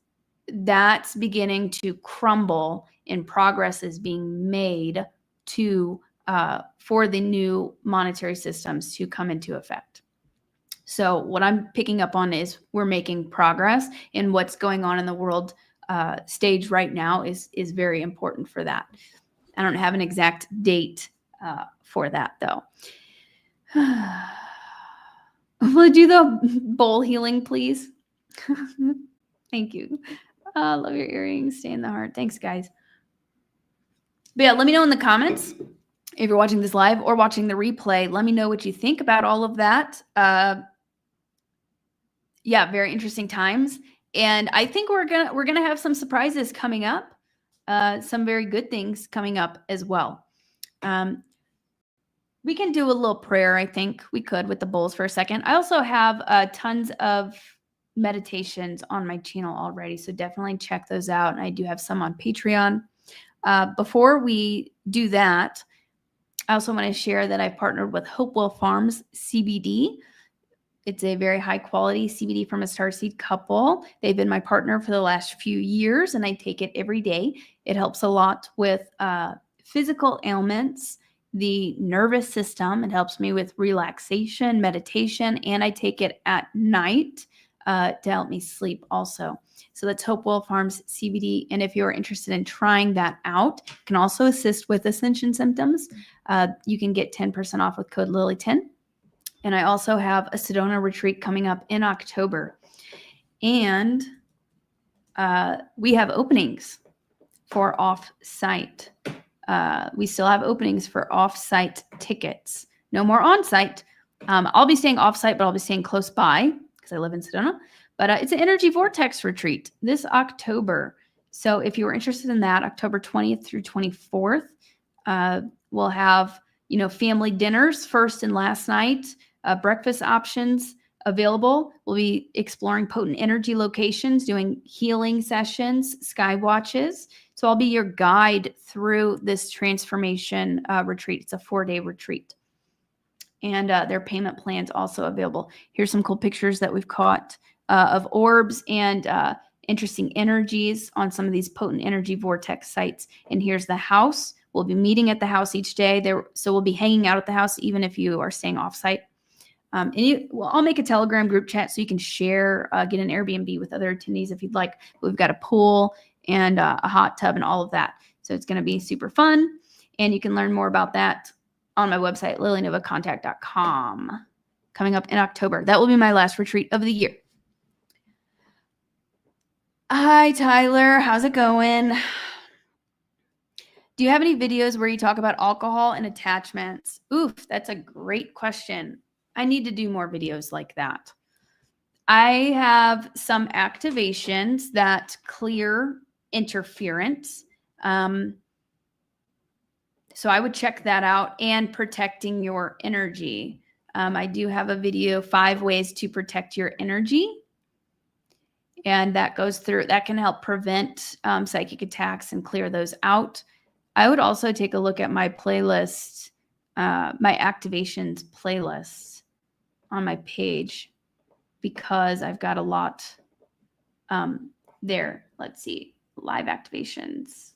that's beginning to crumble and progress is being made to for the new monetary systems to come into effect. So what I'm picking up on is we're making progress, and what's going on in the world stage right now is very important for that. I don't have an exact date for that though. Will you do the bowl healing, please? Thank you. Love your earrings. Stay in the heart. Thanks, guys. But yeah, let me know in the comments if you're watching this live or watching the replay. Let me know what you think about all of that. Yeah, very interesting times. And I think we're gonna have some surprises coming up. Some very good things coming up as well. We can do a little prayer. I think we could with the bowls for a second. I also have tons of meditations on my channel already, so definitely check those out. And I do have some on Patreon. Before we do that, I also want to share that I've partnered with Hopewell Farms CBD. It's a very high quality CBD from a starseed couple. They've been my partner for the last few years, and I take it every day. It helps a lot with physical ailments, the nervous system. It helps me with relaxation, meditation, and I take it at night to help me sleep also. So that's Hopewell Farms CBD. And if you're interested in trying that out, it can also assist with ascension symptoms. You can get 10% off with code Lily10. And I also have a Sedona Retreat coming up in October. And we have openings for off-site. We still have openings for off-site tickets. No more on-site. I'll be staying off-site, but I'll be staying close by because I live in Sedona. But it's an energy vortex retreat this October. So if you were interested in that, October 20th through 24th, we'll have, family dinners first and last night, breakfast options available. We'll be exploring potent energy locations, doing healing sessions, sky watches. So I'll be your guide through this transformation retreat. It's a 4-day retreat. And their payment plans also available. Here's some cool pictures that we've caught of orbs and interesting energies on some of these potent energy vortex sites. And here's the house. We'll be meeting at the house each day. So we'll be hanging out at the house, even if you are staying off-site. I'll make a Telegram group chat so you can share, get an Airbnb with other attendees if you'd like. We've got a pool and a hot tub and all of that. So it's going to be super fun. And you can learn more about that on my website, lilynovacontact.com, coming up in October. That will be my last retreat of the year. Hi, Tyler. How's it going? Do you have any videos where you talk about alcohol and attachments? Oof, that's a great question. I need to do more videos like that. I have some activations that clear interference. So I would check that out, and protecting your energy. I do have a video, 5 ways to protect your energy. And that can help prevent psychic attacks and clear those out. I would also take a look at my playlist, my activations playlist on my page, because I've got a lot there. Let's see, live activations.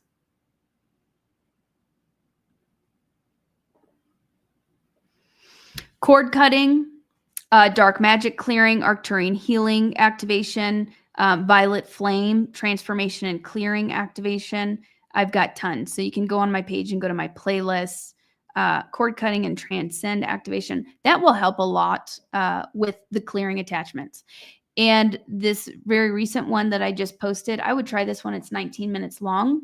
Cord cutting, dark magic clearing, Arcturian healing activation, violet flame transformation and clearing activation. I've got tons. So you can go on my page and go to my playlist, cord cutting and transcend activation. That will help a lot with the clearing attachments. And this very recent one that I just posted, I would try this one. It's 19 minutes long.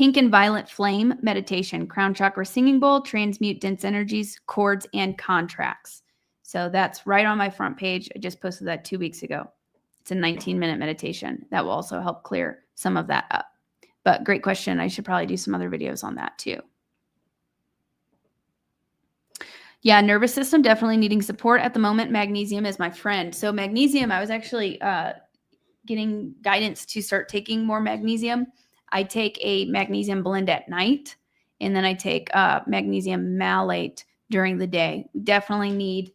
Pink and Violet Flame Meditation, Crown Chakra Singing Bowl, Transmute Dense Energies, Chords, and Contracts. So that's right on my front page. I just posted that 2 weeks ago. It's a 19-minute meditation that will also help clear some of that up. But great question. I should probably do some other videos on that too. Yeah, nervous system definitely needing support at the moment. Magnesium is my friend. So magnesium, I was actually getting guidance to start taking more magnesium. I take a magnesium blend at night, and then I take magnesium malate during the day. We definitely need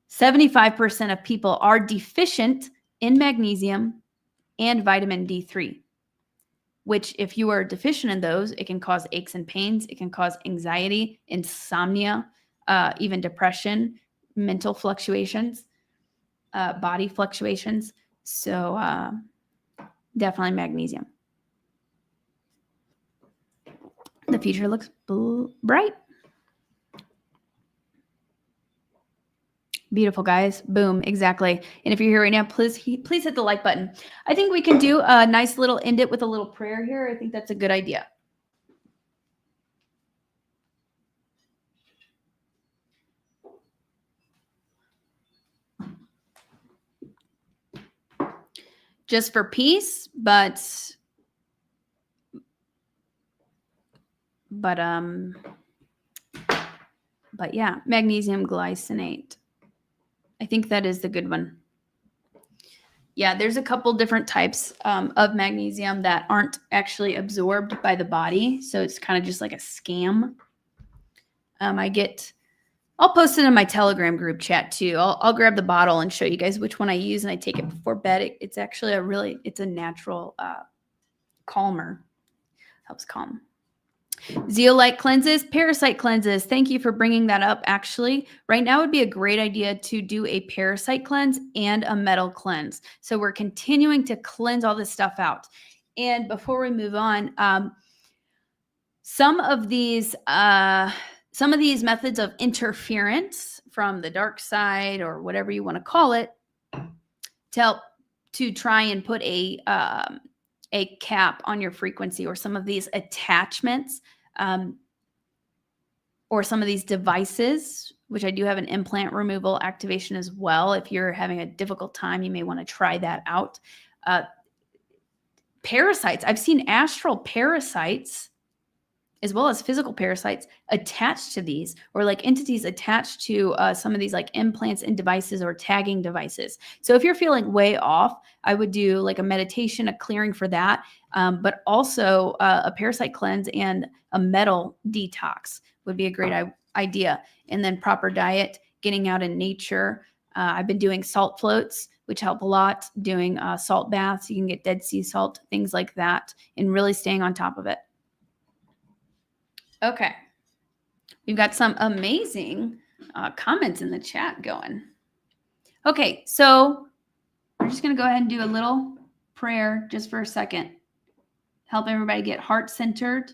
75% of people are deficient in magnesium and vitamin D3, which if you are deficient in those, it can cause aches and pains. It can cause anxiety, insomnia, even depression, mental fluctuations, body fluctuations. So definitely magnesium. The future looks bright. Beautiful, guys. Boom. Exactly. And if you're here right now, please hit the like button. I think we can do a nice little end it with a little prayer here. I think that's a good idea. Just for peace, but yeah, magnesium glycinate. I think that is the good one. Yeah, there's a couple different types of magnesium that aren't actually absorbed by the body. So it's kind of just like a scam. I'll post it in my Telegram group chat too. I'll grab the bottle and show you guys which one I use, and I take it before bed. It's actually it's a natural calmer. Helps calm. Zeolite cleanses, parasite cleanses. Thank you for bringing that up. Actually, right now would be a great idea to do a parasite cleanse and a metal cleanse. So we're continuing to cleanse all this stuff out. And before we move on, some of these methods of interference from the dark side, or whatever you want to call it, to help to try and put a cap on your frequency, or some of these attachments, or some of these devices, which I do have an implant removal activation as well. If you're having a difficult time, you may want to try that out. Parasites. I've seen astral parasites as well as physical parasites attached to these, or like entities attached to some of these like implants and devices or tagging devices. So if you're feeling way off, I would do like a meditation, a clearing for that, but also a parasite cleanse and a metal detox would be a great idea. And then proper diet, getting out in nature. I've been doing salt floats, which help a lot, doing salt baths. You can get Dead Sea salt, things like that, and really staying on top of it. Okay. We've got some amazing comments in the chat going. Okay, so we're just going to go ahead and do a little prayer just for a second. Help everybody get heart-centered.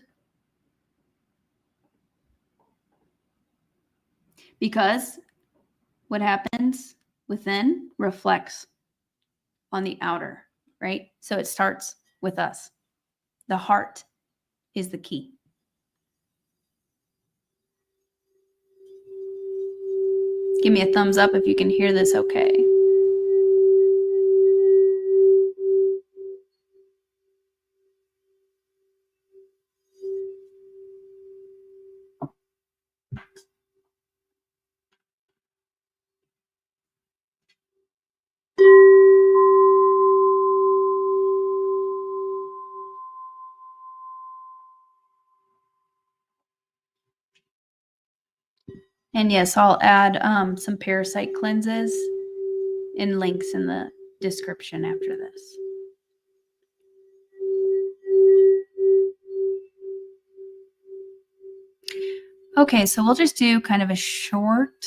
Because what happens within reflects on the outer, right? So it starts with us. The heart is the key. Give me a thumbs up if you can hear this okay. And yes, I'll add some parasite cleanses and links in the description after this. Okay, so we'll just do kind of a short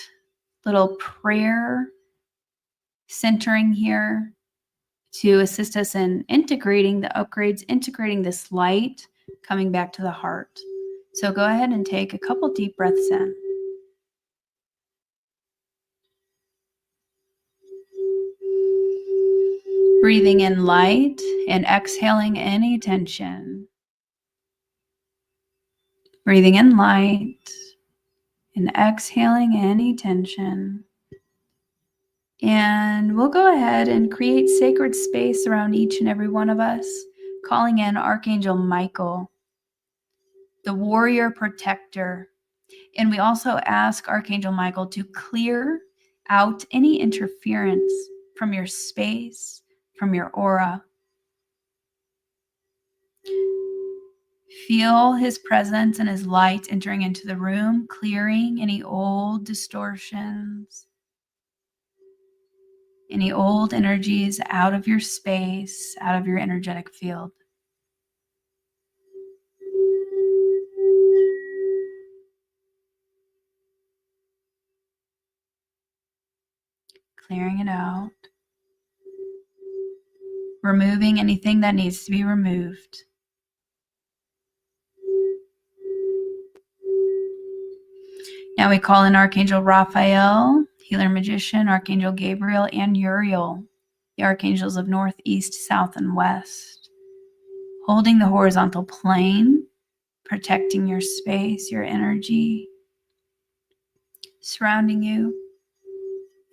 little prayer centering here to assist us in integrating the upgrades, integrating this light, coming back to the heart. So go ahead and take a couple deep breaths in. Breathing in light and exhaling any tension. Breathing in light and exhaling any tension. And we'll go ahead and create sacred space around each and every one of us, calling in Archangel Michael, the warrior protector. And we also ask Archangel Michael to clear out any interference from your space, from your aura. Feel his presence and his light entering into the room, clearing any old distortions, any old energies out of your space, out of your energetic field. Clearing it out. Removing anything that needs to be removed. Now we call in Archangel Raphael, Healer Magician, Archangel Gabriel, and Uriel, the archangels of north, east, south, and west, holding the horizontal plane, protecting your space, your energy, surrounding you.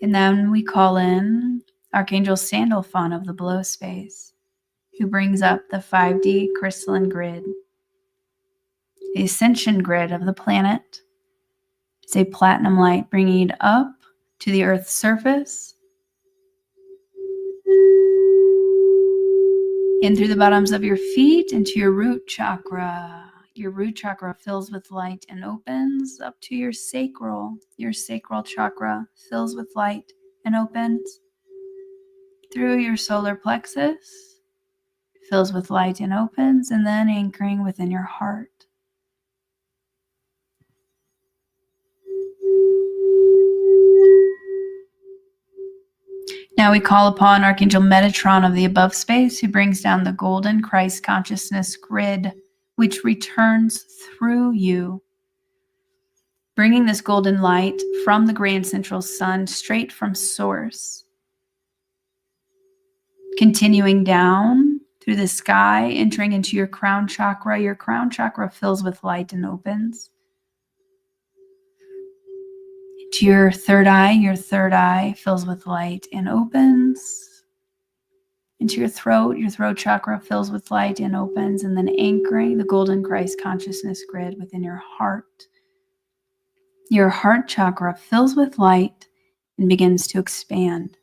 And then we call in Archangel Sandalphon of the below space, who brings up the 5D crystalline grid, the ascension grid of the planet. It's a platinum light bringing it up to the Earth's surface, in through the bottoms of your feet into your root chakra. Your root chakra fills with light and opens up to your sacral. Your sacral chakra fills with light and opens through your solar plexus, fills with light and opens, and then anchoring within your heart. Now we call upon Archangel Metatron of the above space, who brings down the golden Christ consciousness grid, which returns through you, bringing this golden light from the grand central sun straight from source, continuing down through the sky, entering into your crown chakra. Your crown chakra fills with light and opens. To your third eye fills with light and opens. Into your throat chakra fills with light and opens, and then anchoring the golden Christ consciousness grid within your heart. Your heart chakra fills with light and begins to expand.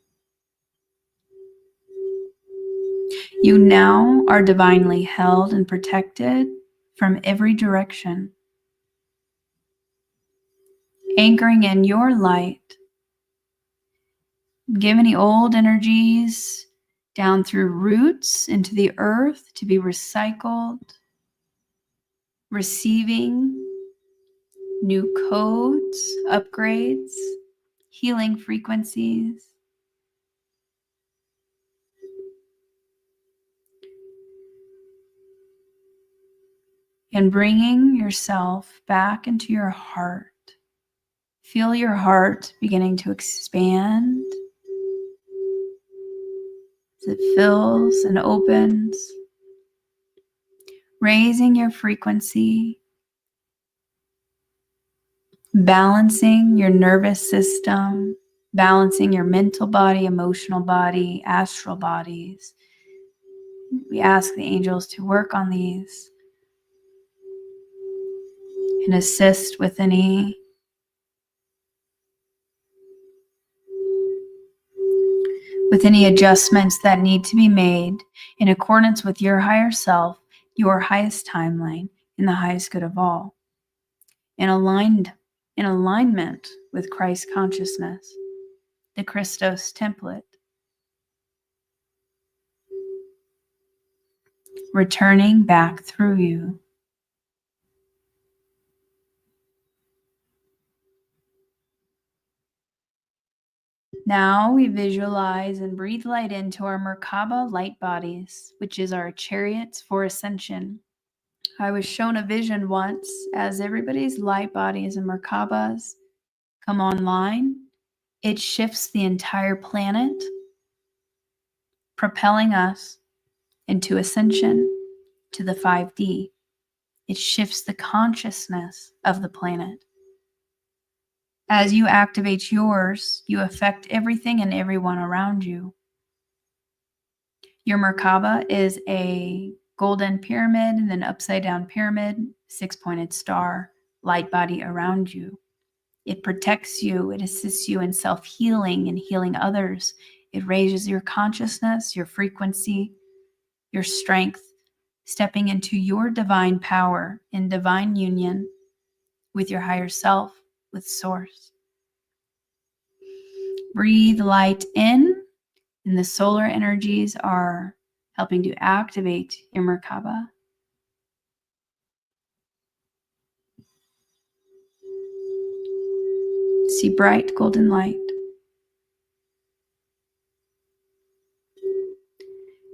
You now are divinely held and protected from every direction, anchoring in your light. Give any old energies down through roots into the earth to be recycled, receiving new codes, upgrades, healing frequencies. And bringing yourself back into your heart. Feel your heart beginning to expand as it fills and opens, raising your frequency, balancing your nervous system, balancing your mental body, emotional body, astral bodies. We ask the angels to work on these and assist with any adjustments that need to be made in accordance with your higher self, your highest timeline, and the highest good of all, in alignment with Christ consciousness, the Christos template, returning back through you. Now we visualize and breathe light into our Merkaba light bodies, which is our chariots for ascension. I was shown a vision once as everybody's light bodies and Merkabas come online. It shifts the entire planet, propelling us into ascension to the 5D, It shifts the consciousness of the planet. As you activate yours, you affect everything and everyone around you. Your Merkaba is a golden pyramid and an upside down pyramid, 6-pointed star, light body around you. It protects you. It assists you in self-healing and healing others. It raises your consciousness, your frequency, your strength, stepping into your divine power in divine union with your higher self, with Source. Breathe light in, and the solar energies are helping to activate your Merkaba. See bright golden light.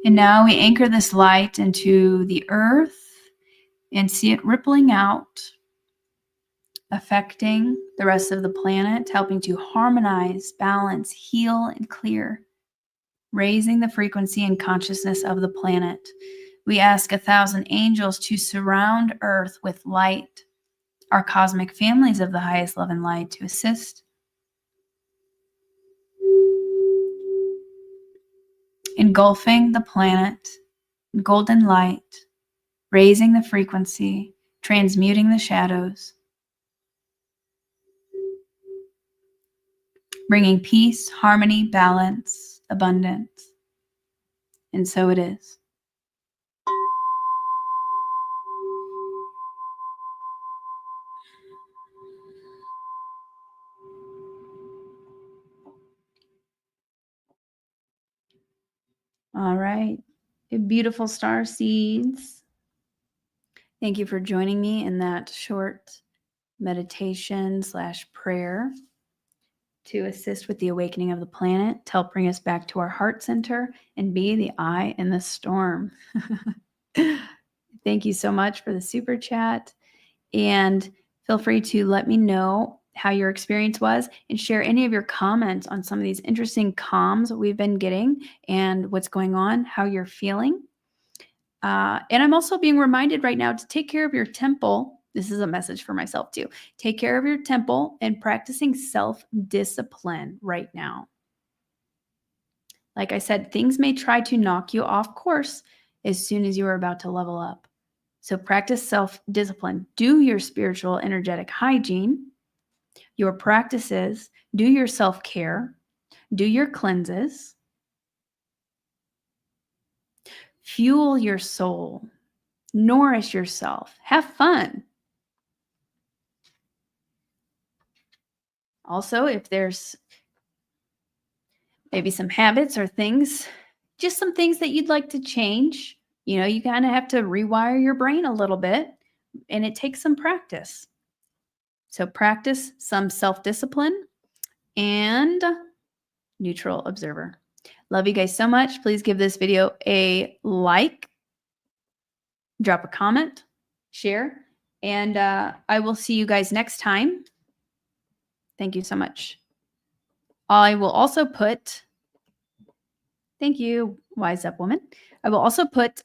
And now we anchor this light into the earth and see it rippling out, affecting the rest of the planet, helping to harmonize, balance, heal, and clear, raising the frequency and consciousness of the planet. We ask 1,000 angels to surround Earth with light, our cosmic families of the highest love and light to assist. Engulfing the planet in golden light, raising the frequency, transmuting the shadows, bringing peace, harmony, balance, abundance. And so it is. All right. Beautiful star seeds. Thank you for joining me in that short meditation / prayer to assist with the awakening of the planet, to help bring us back to our heart center and be the eye in the storm. Thank you so much for the super chat. And feel free to let me know how your experience was and share any of your comments on some of these interesting comms that we've been getting and what's going on, how you're feeling. And I'm also being reminded right now to take care of your temple. This is a message for myself too. Take care of your temple and practicing self-discipline right now. Like I said, things may try to knock you off course as soon as you are about to level up. So practice self-discipline. Do your spiritual energetic hygiene, your practices, do your self-care, do your cleanses, fuel your soul, nourish yourself, have fun. Also, if there's maybe some habits or things, just some things that you'd like to change, you kind of have to rewire your brain a little bit, and it takes some practice. So practice some self-discipline and neutral observer. Love you guys so much. Please give this video a like, drop a comment, share, and I will see you guys next time. Thank you so much. I will also put, thank you, Wise Up Woman. I will also put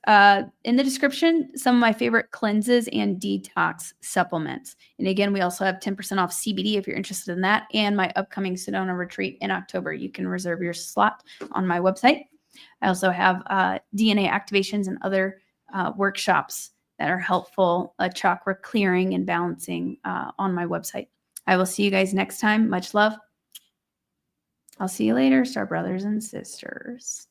in the description some of my favorite cleanses and detox supplements. And again, we also have 10% off CBD if you're interested in that, and my upcoming Sedona Retreat in October. You can reserve your slot on my website. I also have DNA activations and other workshops that are helpful, chakra clearing and balancing on my website. I will see you guys next time. Much love. I'll see you later, star brothers and sisters.